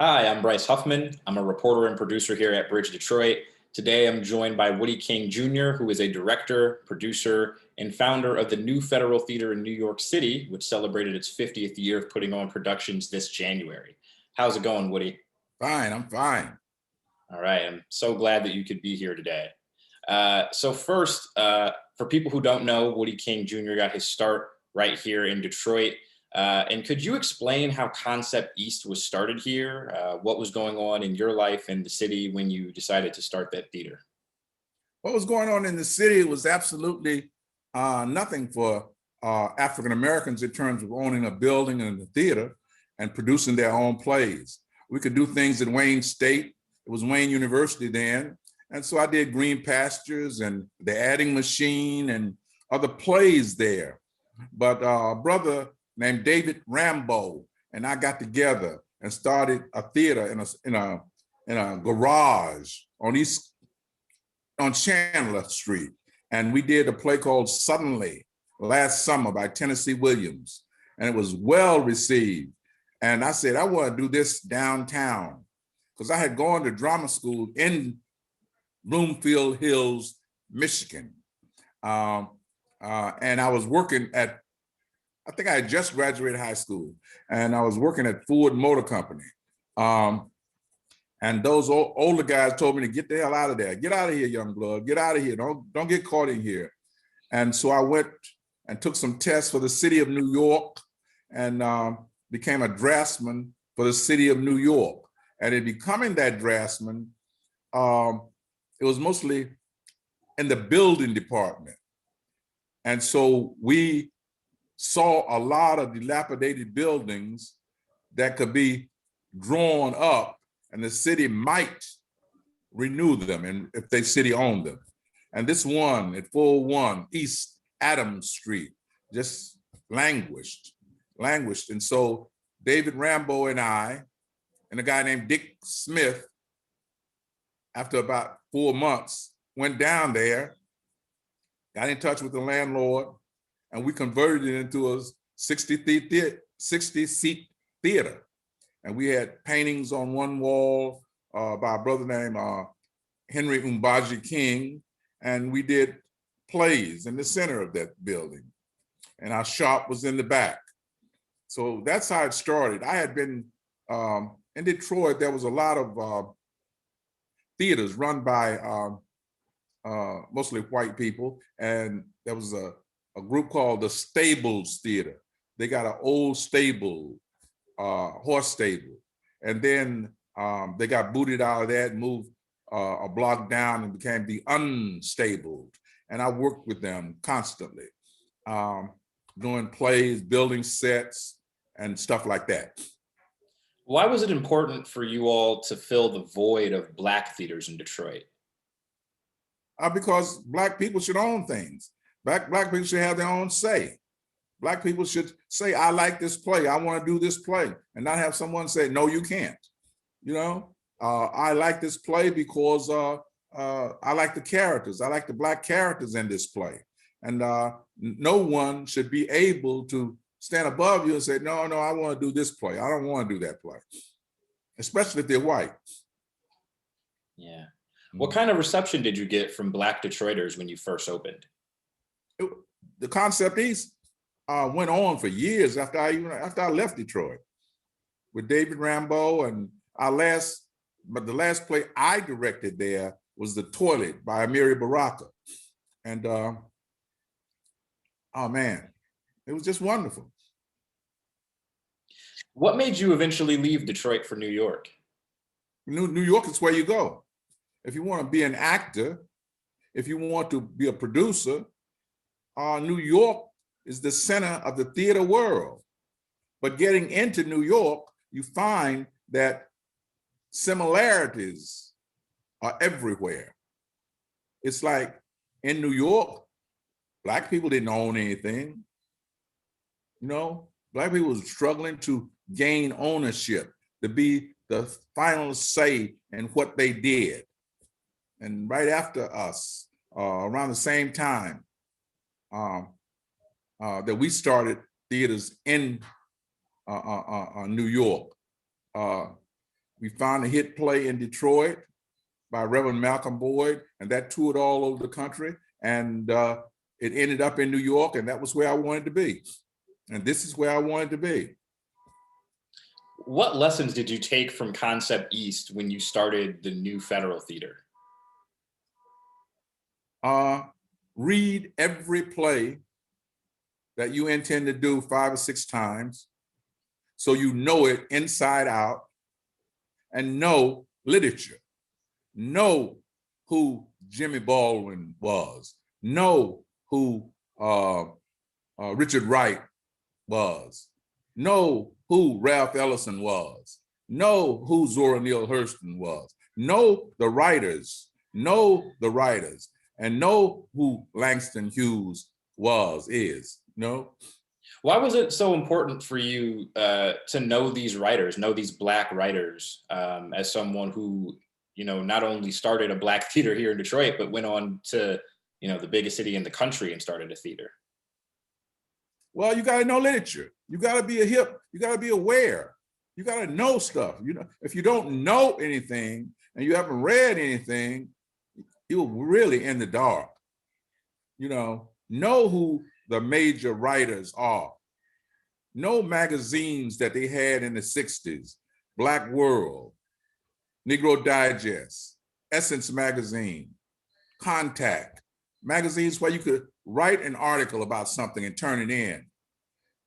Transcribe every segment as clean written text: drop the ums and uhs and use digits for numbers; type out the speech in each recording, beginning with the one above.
Hi, I'm Bryce Huffman. I'm a reporter and producer here at Bridge Detroit. Today, I'm joined by Woodie King Jr., who is a director, producer, and founder of the New Federal Theater in New York City, which celebrated its 50th year of putting on productions this January. How's it going, Woodie? Fine, I'm fine. All right, I'm so glad that you could be here today. So first, for people who don't know, Woodie King Jr. got his start right here in Detroit. And could you explain how Concept East was started here? What was going on in your life and the city when you decided to start that theater? What was going on in the city was absolutely nothing for African Americans in terms of owning a building and a theater and producing their own plays. We could do things at Wayne State. It was Wayne University then. And so I did Green Pastures and The Adding Machine and other plays there. But a brother named David Rambo and I got together and started a theater in a garage on Chandler Street. And we did a play called Suddenly last summer by Tennessee Williams. And it was well received. And I said, I want to do this downtown because I had gone to drama school in Bloomfield Hills, Michigan. And I was working I think I had just graduated high school and I was working at Ford Motor Company. And those older guys told me to get the hell out of there. Get out of here, young blood. Get out of here. Don't get caught in here. And so I went and took some tests for the city of New York and became a draftsman for the city of New York. And in becoming that draftsman, it was mostly in the building department. And so we saw a lot of dilapidated buildings that could be drawn up and the city might renew them and if the city owned them. And this one at 401 East Adams Street just languished. And so David Rambo and I and a guy named Dick Smith, after about 4 months, went down there, got in touch with the landlord, and we converted it into a 60-seat theater. And we had paintings on one wall by a brother named Henry Umbaji King. And we did plays in the center of that building. And our shop was in the back. So that's how it started. I had been in Detroit, there was a lot of theaters run by mostly white people. And there was a group called the Stables Theater. They got an old stable, horse stable. And then they got booted out of that and moved a block down and became the Unstabled. And I worked with them constantly, doing plays, building sets, and stuff like that. Why was it important for you all to fill the void of Black theaters in Detroit? Because Black people should own things. Black people should have their own say. Black people should say, I like this play, I want to do this play, and not have someone say, no, you can't. You know, I like this play because I like the characters. I like the Black characters in this play. And no one should be able to stand above you and say, no, I want to do this play. I don't want to do that play, especially if they're white. Yeah. What kind of reception did you get from Black Detroiters when you first opened? The Concept East went on for years after I left Detroit with David Rambo, and the last play I directed there was The Toilet by Amiri Baraka. And oh man, it was just wonderful. What made you eventually leave Detroit for New York? New York is where you go. If you want to be an actor, if you want to be a producer, New York is the center of the theater world. But getting into New York, you find that similarities are everywhere. It's like in New York, Black people didn't own anything. You know, Black people were struggling to gain ownership, to be the final say in what they did. And right after us, around the same time, that we started theaters in New York. We found a hit play in Detroit by Reverend Malcolm Boyd, and that toured all over the country. And it ended up in New York, and that was where I wanted to be. And this is where I wanted to be. What lessons did you take from Concept East when you started the new Federal Theater? Read every play that you intend to do 5 or 6 times so you know it inside out, and know literature. Know who Jimmy Baldwin was. Know who Richard Wright was. Know who Ralph Ellison was. Know who Zora Neale Hurston was. Know the writers. Know the writers. And know who Langston Hughes is. No. Why was it so important for you to know these writers, know these Black writers, as someone who, not only started a Black theater here in Detroit, but went on to, the biggest city in the country and started a theater? Well, you got to know literature. You got to be you got to be aware. You got to know stuff. If you don't know anything and you haven't read anything, you're really in the dark. Know who the major writers are. Know magazines that they had in the 60s, Black World, Negro Digest, Essence Magazine, Contact, magazines where you could write an article about something and turn it in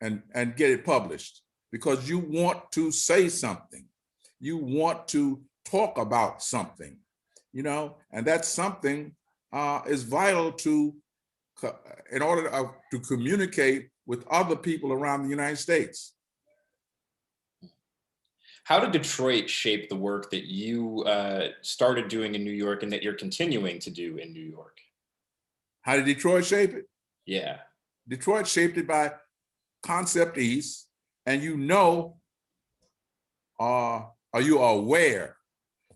and get it published because you want to say something. You want to talk about something, and that's something is vital in order to communicate with other people around the United States. How did Detroit shape the work that you started doing in New York and that you're continuing to do in New York? How did Detroit shape it? Yeah. Detroit shaped it by Concept East, and are you aware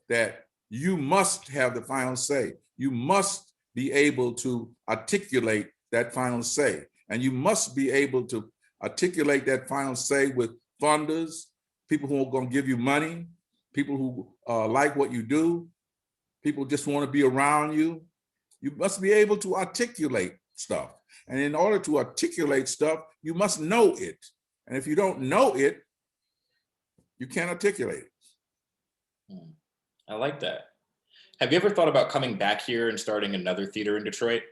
that you must have the final say? You must be able to articulate that final say. And you must be able to articulate that final say with funders, people who are going to give you money, people who like what you do, people just want to be around you. You must be able to articulate stuff. And in order to articulate stuff, you must know it. And if you don't know it, you can't articulate it. I like that. Have you ever thought about coming back here and starting another theater in Detroit?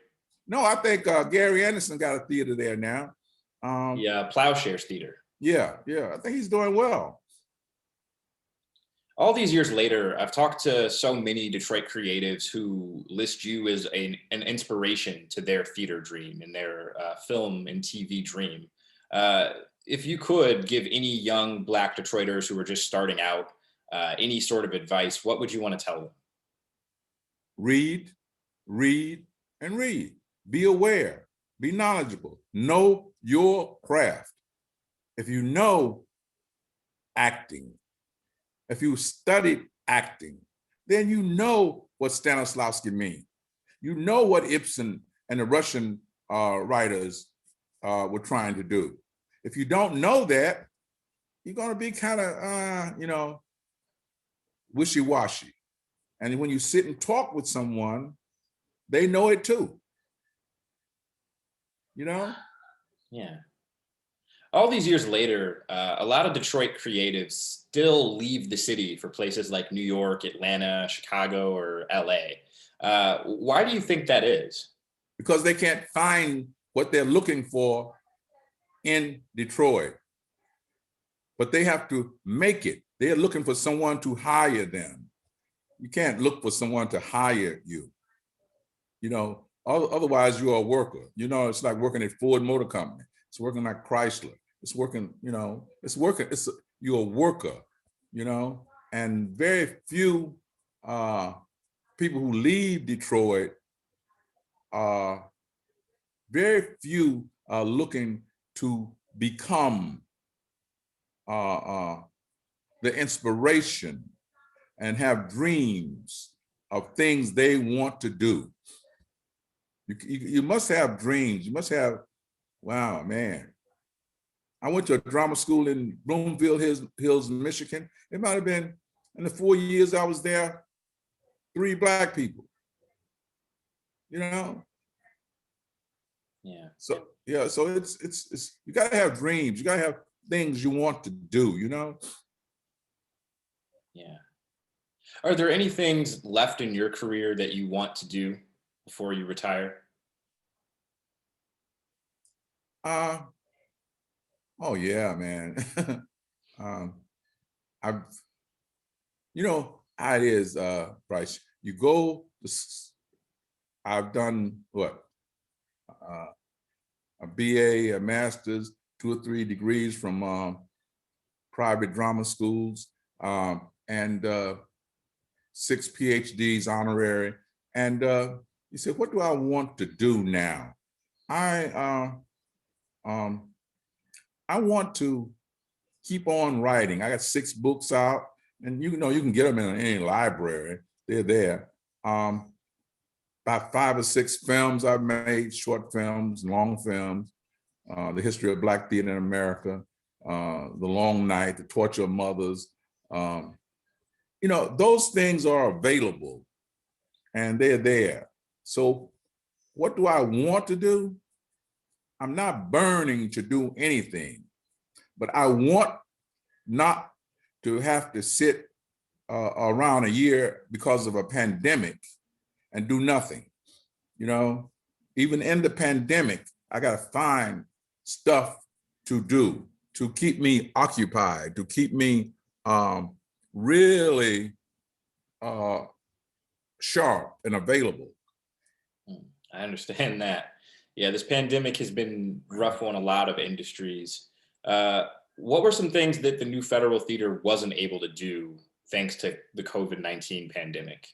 No, I think Gary Anderson got a theater there now. Yeah, Plowshares Theater. Yeah, I think he's doing well. All these years later, I've talked to so many Detroit creatives who list you as an inspiration to their theater dream and their film and TV dream. If you could give any young Black Detroiters who are just starting out any sort of advice, what would you want to tell them? Read, and read. Be aware, be knowledgeable, know your craft. If you know acting, if you studied acting, then you know what Stanislavski means. You know what Ibsen and the Russian writers were trying to do. If you don't know that, you're going to be kind of, wishy-washy. And when you sit and talk with someone, they know it too. Yeah. All these years later, a lot of Detroit creatives still leave the city for places like New York, Atlanta, Chicago, or LA. Why do you think that is? Because they can't find what they're looking for in Detroit, but they have to make it. They're looking for someone to hire them. You can't look for someone to hire you. Otherwise you're a worker. It's like working at Ford Motor Company. It's working like Chrysler. It's working, you're a worker, and very few people who leave Detroit, very few are looking to become the inspiration and have dreams of things they want to do. You must have dreams. You must have, wow, man. I went to a drama school in Bloomfield Hills, Michigan. It might have been In the 4 years I was there, 3 Black people, you know? Yeah. So, yeah, so it's you gotta have dreams. You gotta have things you want to do, you know? Yeah. Are there any things left in your career that you want to do before you retire? Uh, oh yeah, man. um, I've, you know how it is, Bryce. You go, I've done what? A BA, a master's, 2 or 3 degrees from private drama schools, and 6 PhDs honorary. And you say, what do I want to do now? I I want to keep on writing. I got 6 books out, and you know you can get them in any library. They're there. About 5 or 6 films I've made, short films, long films. The history of Black theater in America, The Long Night, The Torture of Mothers. You know, those things are available and they're there. So what do I want to do? I'm not burning to do anything, but I want not to have to sit around a year because of a pandemic and do nothing. You know, even in the pandemic, I got to find stuff to do to keep me occupied, to keep me really sharp and available. I understand that. Yeah, this pandemic has been rough on a lot of industries. What were some things that the new Federal Theater wasn't able to do thanks to the COVID-19 pandemic?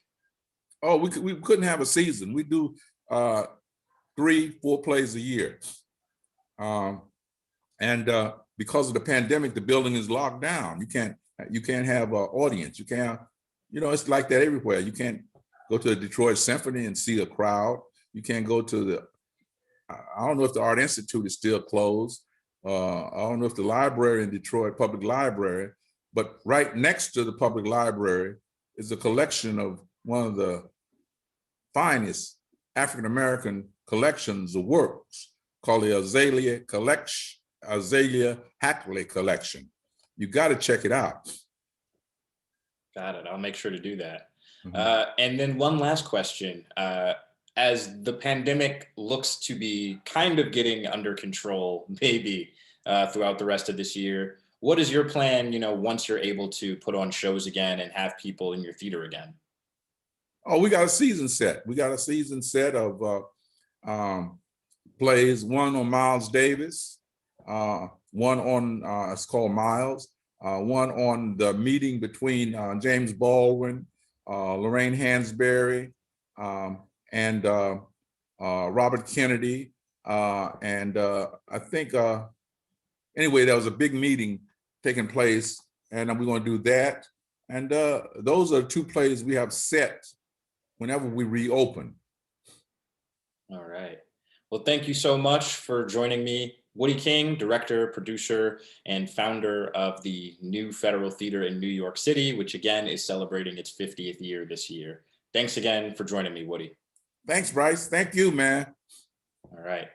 Oh, we couldn't have a season. We do 3-4 plays a year. And because of the pandemic, the building is locked down. You can't have an audience. You can't, you know, it's like that everywhere. You can't go to the Detroit Symphony and see a crowd. You can't go to the, I don't know if the Art Institute is still closed. I don't know if the library in Detroit, Public Library, but right next to the public library is a collection of one of the finest African-American collections of works called the Azalea Hackley Collection. You got to check it out. Got it. I'll make sure to do that. And then one last question. As the pandemic looks to be kind of getting under control, maybe throughout the rest of this year, what is your plan, you know, once you're able to put on shows again and have people in your theater again? Oh, we got a season set. We got a season set of plays, one on Miles Davis, one on, it's called Miles, one on the meeting between James Baldwin, Lorraine Hansberry, and Robert Kennedy. And I think, anyway, there was a big meeting taking place, and we're going to do that. And those are 2 plays we have set whenever we reopen. All right. Well, thank you so much for joining me. Woodie King, director, producer, and founder of the new Federal Theater in New York City, which again is celebrating its 50th year this year. Thanks again for joining me, Woodie. Thanks, Bryce. Thank you, man. All right.